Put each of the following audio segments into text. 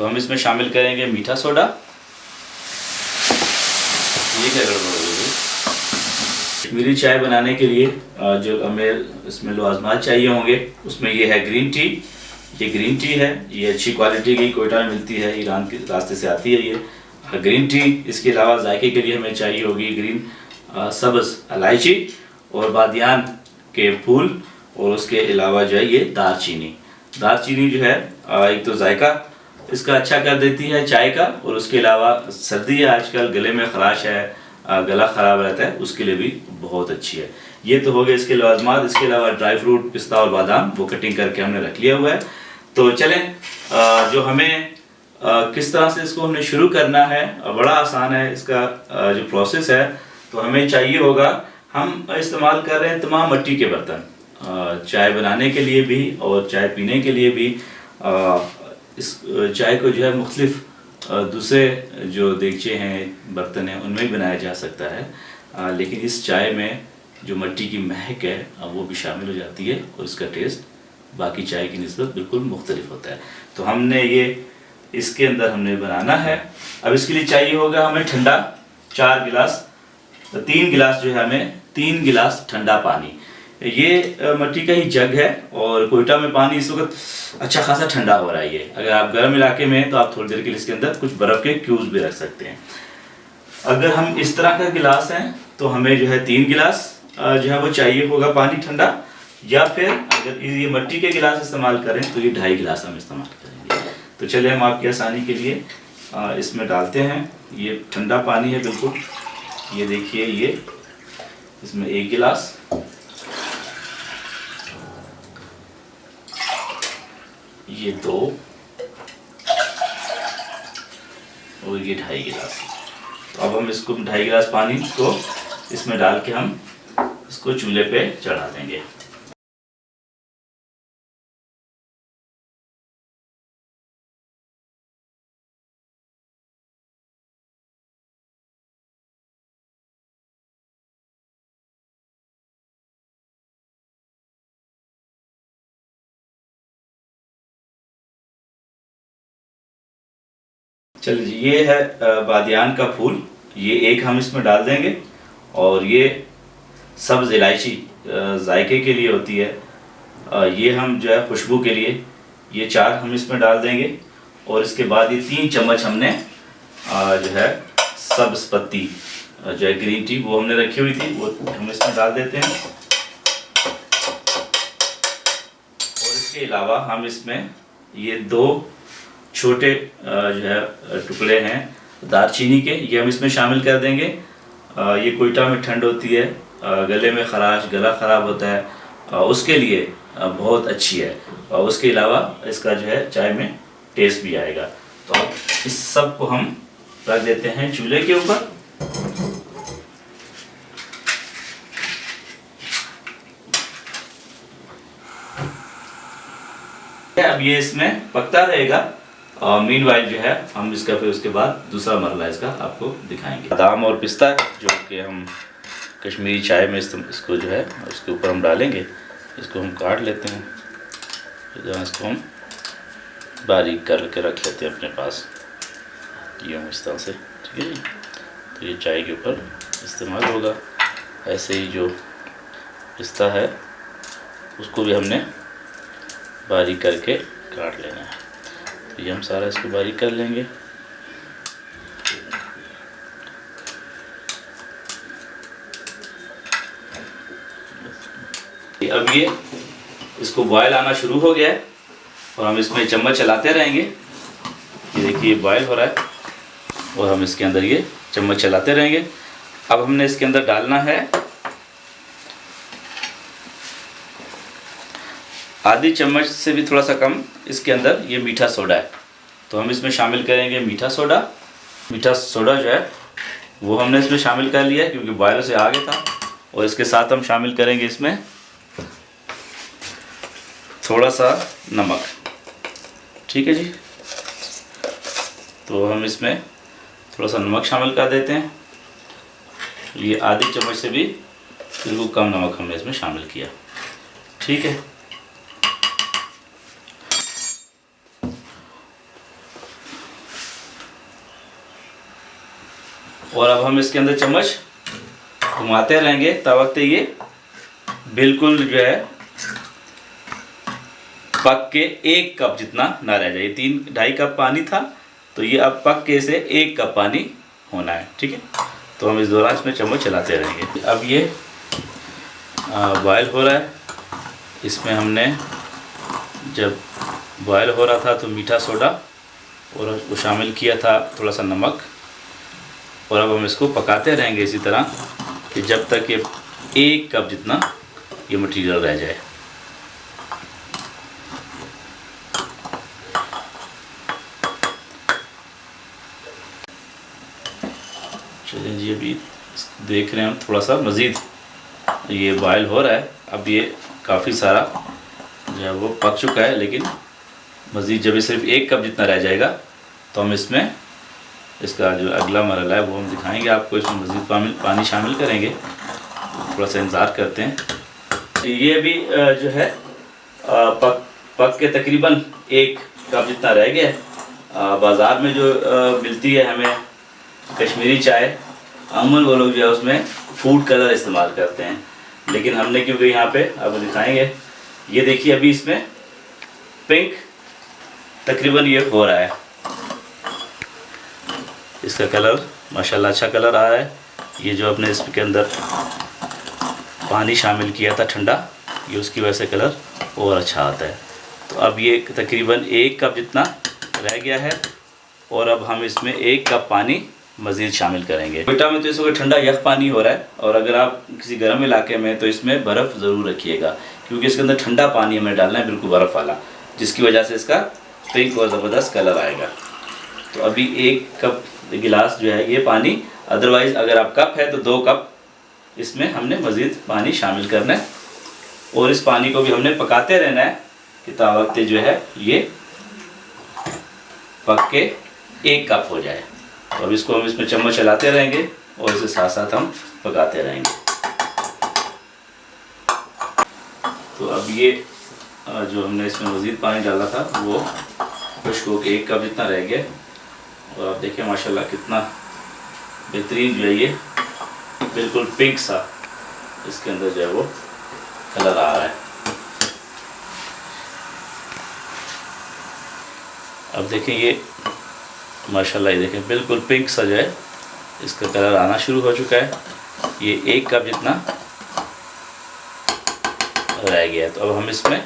तो हम इसमें शामिल करेंगे मीठा सोडा। ये क्या गड़बड़ हो गई? कश्मीरी चाय बनाने के लिए जो हमें इसमें लवाजमात चाहिए होंगे उसमें ये है ग्रीन टी। ये ग्रीन टी है, ये अच्छी क्वालिटी की कोयटा में मिलती है, ईरान के रास्ते से आती है ये ग्रीन टी। इसके अलावा जायके के लिए हमें चाहिए होगी ग्रीन सब्ज़ इलायची और बादियान के फूल, और उसके अलावा जो है ये दालचीनी। दालचीनी जो है एक तो जायका इसका अच्छा कर देती है चाय का, और उसके अलावा सर्दी है आजकल, गले में खराश है, गला ख़राब रहता है, उसके लिए भी बहुत अच्छी है। ये तो हो गए इसके लवाजमात। इसके अलावा ड्राई फ्रूट, पिस्ता और बादाम वो कटिंग करके हमने रख लिया हुआ है। तो चलें जो हमें किस तरह से इसको हमने शुरू करना है, बड़ा आसान है इसका जो प्रोसेस है। तो हमें चाहिए होगा, हम इस्तेमाल कर रहे हैं तमाम मिट्टी के बर्तन चाय बनाने के लिए भी और चाय पीने के लिए भी। इस चाय को जो है मुख्तलिफ दूसरे जो देगचे हैं, बर्तन हैं, उनमें भी बनाया जा सकता है, लेकिन इस चाय में जो मिट्टी की महक है वो भी शामिल हो जाती है और इसका टेस्ट बाकी चाय की निस्बत बिल्कुल मुख्तलिफ होता है। तो हमने ये इसके अंदर हमने बनाना है। अब इसके लिए चाहिए होगा हमें ठंडा 4 गिलास, 3 गिलास जो है हमें 3 गिलास ठंडा पानी। ये मिट्टी का ही जग है और कोयटा में पानी इस वक्त अच्छा खासा ठंडा हो रहा है। ये अगर आप गर्म इलाके में हैं तो आप थोड़ी देर के लिए इसके अंदर कुछ बर्फ़ के क्यूब्स भी रख सकते हैं। अगर हम इस तरह का गिलास हैं तो हमें जो है 3 गिलास जो है वो चाहिए होगा पानी ठंडा, या फिर अगर ये मिट्टी के गिलास इस्तेमाल करें तो ये 2.5 गिलास हम इस्तेमाल करेंगे। तो चलिए हम आपकी आसानी के लिए इसमें डालते हैं। ये ठंडा पानी है बिल्कुल, ये देखिए, ये इसमें 1 गिलास, ये 2 और ये 2.5 गिलास। तो अब हम इसको 2.5 गिलास पानी को इसमें डाल के हम इसको चूल्हे पे चढ़ा देंगे। चलिए जी, ये है बादियान का फूल, ये 1 हम इसमें डाल देंगे, और ये सब्ज़ इलायची जायके के लिए होती है, ये हम जो है खुशबू के लिए ये 4 हम इसमें डाल देंगे। और इसके बाद ये 3 चम्मच हमने जो है सब्ज़ पत्ती जो है ग्रीन टी वो हमने रखी हुई थी, वो हम इसमें डाल देते हैं। और इसके अलावा हम इसमें ये 2 छोटे जो है टुकड़े हैं दालचीनी के, ये हम इसमें शामिल कर देंगे। ये कोयटा में ठंड होती है, गले में खराश, गला ख़राब होता है, उसके लिए बहुत अच्छी है, और उसके अलावा इसका जो है चाय में टेस्ट भी आएगा। तो अब इस सब को हम रख देते हैं चूल्हे के ऊपर। अब ये इसमें पकता रहेगा, और मीनवाइल जो है हम इसका फिर उसके बाद दूसरा मरला इसका आपको दिखाएंगे। बादाम और पिस्ता जो कि हम कश्मीरी चाय में इसको जो है उसके ऊपर हम डालेंगे, इसको हम काट लेते हैं, तो इसको हम बारीक करके रख लेते हैं अपने पास, ये हम इस तरह से, ठीक है जी। तो ये चाय के ऊपर इस्तेमाल होगा। ऐसे ही जो पिस्ता है उसको भी हमने बारीक करके काट लेना है। तो ये हम सारा इसको बारीक कर लेंगे। अब ये इसको बॉयल आना शुरू हो गया है, और हम इसमें चम्मच चलाते रहेंगे। ये देखिए बॉयल हो रहा है, और हम इसके अंदर ये चम्मच चलाते रहेंगे। अब हमने इसके अंदर डालना है आधी चम्मच से भी थोड़ा सा कम, इसके अंदर ये मीठा सोडा है। तो हम इसमें शामिल करेंगे मीठा सोडा। मीठा सोडा जो है वो हमने इसमें शामिल कर लिया है क्योंकि बॉयल से आ गया था। और इसके साथ हम शामिल करेंगे इसमें थोड़ा सा नमक, ठीक है जी। तो हम इसमें थोड़ा सा नमक शामिल कर देते हैं। ये आधी चम्मच से भी बिल्कुल कम नमक हमने इसमें शामिल किया, ठीक है। और अब हम इसके अंदर चम्मच घुमाते रहेंगे तब वक्त ये बिल्कुल जो है पक के 1 कप जितना ना रह जाए। 3-2.5 कप पानी था, तो ये अब पक के से 1 कप पानी होना है, ठीक है। तो हम इस दौरान इसमें चम्मच चलाते रहेंगे। अब ये बॉयल हो रहा है। इसमें हमने जब बॉयल हो रहा था तो मीठा सोडा और उसको शामिल किया था, थोड़ा सा नमक, और अब हम इसको पकाते रहेंगे इसी तरह कि जब तक ये 1 कप जितना ये मटेरियल रह जाए। चलिए जी, अभी देख रहे हैं हम थोड़ा सा मज़ीद ये बॉयल हो रहा है। अब ये काफ़ी सारा जो है वो पक चुका है, लेकिन मज़ीद जब ये सिर्फ 1 कप जितना रह जाएगा तो हम इसमें इसका जो अगला मरहला है वो हम दिखाएंगे आपको। इसमें मज़ीद पानी शामिल करेंगे, थोड़ा सा इंतज़ार करते हैं। ये अभी जो है पक के तकरीबन 1 कप जितना रह गया है। बाज़ार में जो मिलती है हमें कश्मीरी चाय, अमूमन वो लोग जो है उसमें फूड कलर इस्तेमाल करते हैं, लेकिन हमने क्योंकि यहाँ पे आपको दिखाएंगे, ये देखिए अभी इसमें पिंक तकरीबन ये हो रहा है। इसका कलर माशाल्लाह अच्छा कलर आ रहा है। ये जो अपने इसके अंदर पानी शामिल किया था ठंडा, ये उसकी वजह से कलर और अच्छा आता है। तो अब ये तकरीबन 1 कप जितना रह गया है, और अब हम इसमें 1 कप पानी मज़ीद शामिल करेंगे। कोयटा में तो इस वक्त ठंडा यख पानी हो रहा है, और अगर आप किसी गर्म इलाके में तो इसमें बर्फ़ ज़रूर रखिएगा, क्योंकि इसके अंदर ठंडा पानी हमें डालना है, बिल्कुल बर्फ़ वाला, जिसकी वजह से इसका पिंक और ज़बरदस्त कलर आएगा। तो अभी 1 कप गिलास जो है ये पानी, अदरवाइज़ अगर आप कप है तो 2 कप इसमें हमने मज़ीद पानी शामिल करना है, और इस पानी को भी हमने पकाते रहना है कि तावक्त जो है ये पक के 1 कप हो जाए। तो अब इसको हम इसमें चम्मच चलाते रहेंगे और इसे साथ साथ हम पकाते रहेंगे। तो अब ये जो हमने इसमें मज़ीद पानी डाला था वो खुश्क होकर 1 कप जितना रह गया, और आप देखें माशाल्लाह कितना बेहतरीन जो है ये बिल्कुल पिंक सा इसके अंदर जो है वो कलर आ रहा है। अब देखें ये माशाल्लाह, ये देखें बिल्कुल पिंक सा जो है इसका कलर आना शुरू हो चुका है। ये 1 कप जितना रह गया है। तो अब हम इसमें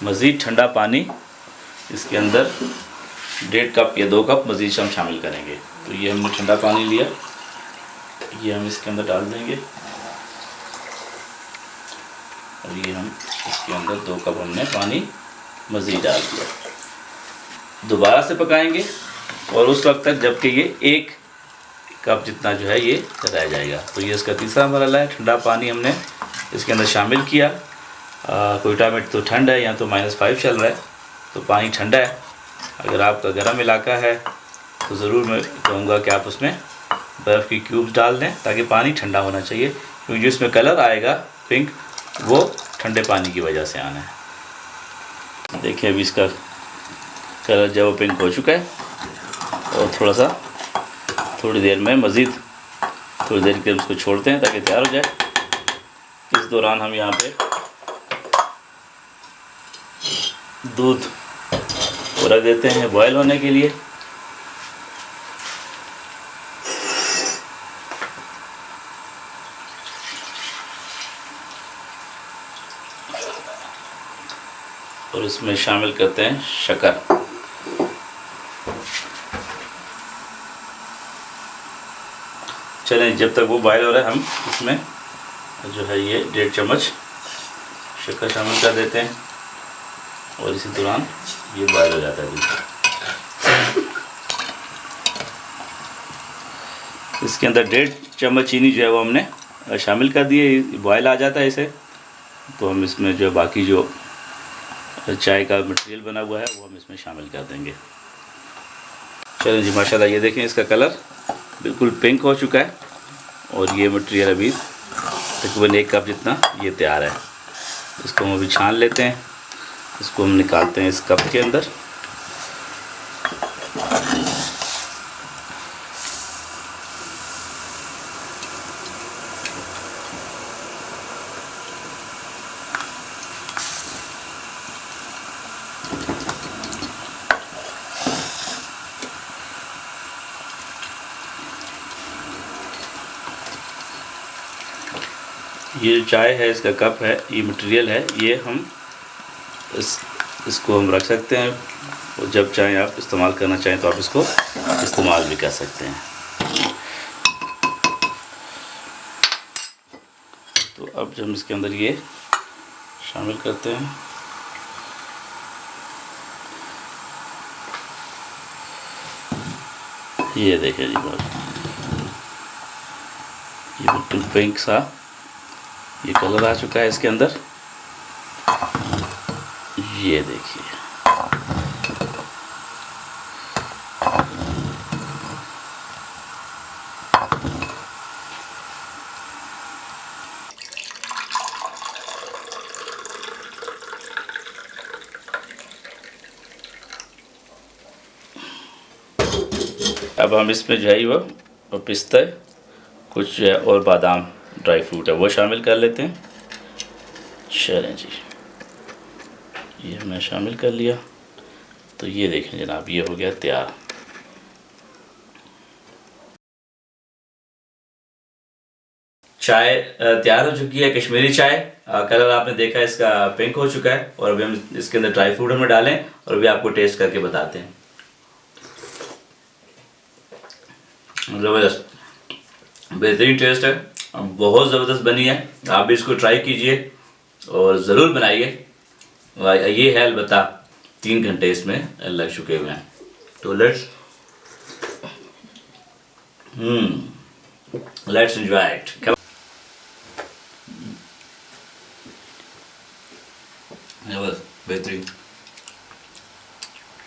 मज़ीद ठंडा पानी इसके अंदर 1.5 कप या 2 कप मज़ीद हम शामिल करेंगे। तो ये हमने ठंडा पानी लिया, ये हम इसके अंदर डाल देंगे, और ये हम इसके अंदर 2 कप हमने पानी मज़ीद डाल दिया। दोबारा से पकाएंगे और उस वक्त तक जबकि ये 1 कप जितना जो है ये रह जाएगा। तो ये इसका तीसरा मरहला है। ठंडा पानी हमने इसके अंदर शामिल किया। कोयटा में तो ठंड है, यहाँ तो -5 चल रहा है, तो पानी ठंडा है। अगर आपका गर्म इलाका है तो ज़रूर मैं कहूँगा कि आप उसमें बर्फ़ की क्यूब्स डाल दें, ताकि पानी ठंडा होना चाहिए, क्योंकि जो इसमें कलर आएगा पिंक वो ठंडे पानी की वजह से आना है। देखिए अभी इसका कलर जो पिंक हो चुका है, और थोड़ी देर में मज़ीद थोड़ी देर के उसको छोड़ते हैं ताकि तैयार हो जाए। इस दौरान हम यहाँ पे दूध रख देते हैं बॉयल होने के लिए। और इसमें शामिल करते हैं शक्कर। चलें, जब तक वो बॉयल हो रहा है हम इसमें जो है ये 1.5 चम्मच शक्कर शामिल कर देते हैं, और इसी दौरान ये बॉयल हो जाता है दूध। इसके अंदर 1.5 चम्मच चीनी जो है वो हमने शामिल कर दी है, बॉयल आ जाता है इसे। तो हम इसमें जो बाकी जो चाय का मटेरियल बना हुआ है वो हम इसमें शामिल कर देंगे। चलें जी, माशाल्लाह ये देखें इसका कलर बिल्कुल पिंक हो चुका है, और ये मटेरियल अभी तकरीबन 1 कप जितना ये तैयार है। इसको हम अभी छान लेते हैं, इसको हम निकालते हैं इस कप के अंदर। ये जो चाय है, इसका कप है, ये मटेरियल है, ये हम इसको हम रख सकते हैं और जब चाहें आप इस्तेमाल करना चाहें तो आप इसको इस्तेमाल भी कर सकते हैं। तो अब जब हम इसके अंदर ये शामिल करते हैं, ये देखिए जी, ये बिल्कुल पिंक सा ये कलर आ चुका है इसके अंदर, ये देखिए। अब हम इसमें जो है वो पिस्ता, कुछ जो है और बादाम ड्राई फ्रूट है वो शामिल कर लेते हैं। चलें जी, ये हमने शामिल कर लिया। तो ये देखें जनाब, ये हो गया तैयार। चाय तैयार हो चुकी है, कश्मीरी चाय। कलर आपने देखा इसका पिंक हो चुका है और अभी हम इसके अंदर ड्राई फ्रूट हमें डालें और अभी आपको टेस्ट करके बताते हैं। ज़बरदस्त, बेहतरीन टेस्ट है, बहुत ज़बरदस्त बनी है। आप भी इसको ट्राई कीजिए और ज़रूर बनाइए। ये है अलबत्ता 3 घंटे इसमें लग चुके हुए हैं। तो लेट्स एंजॉय इट। बेहतरीन।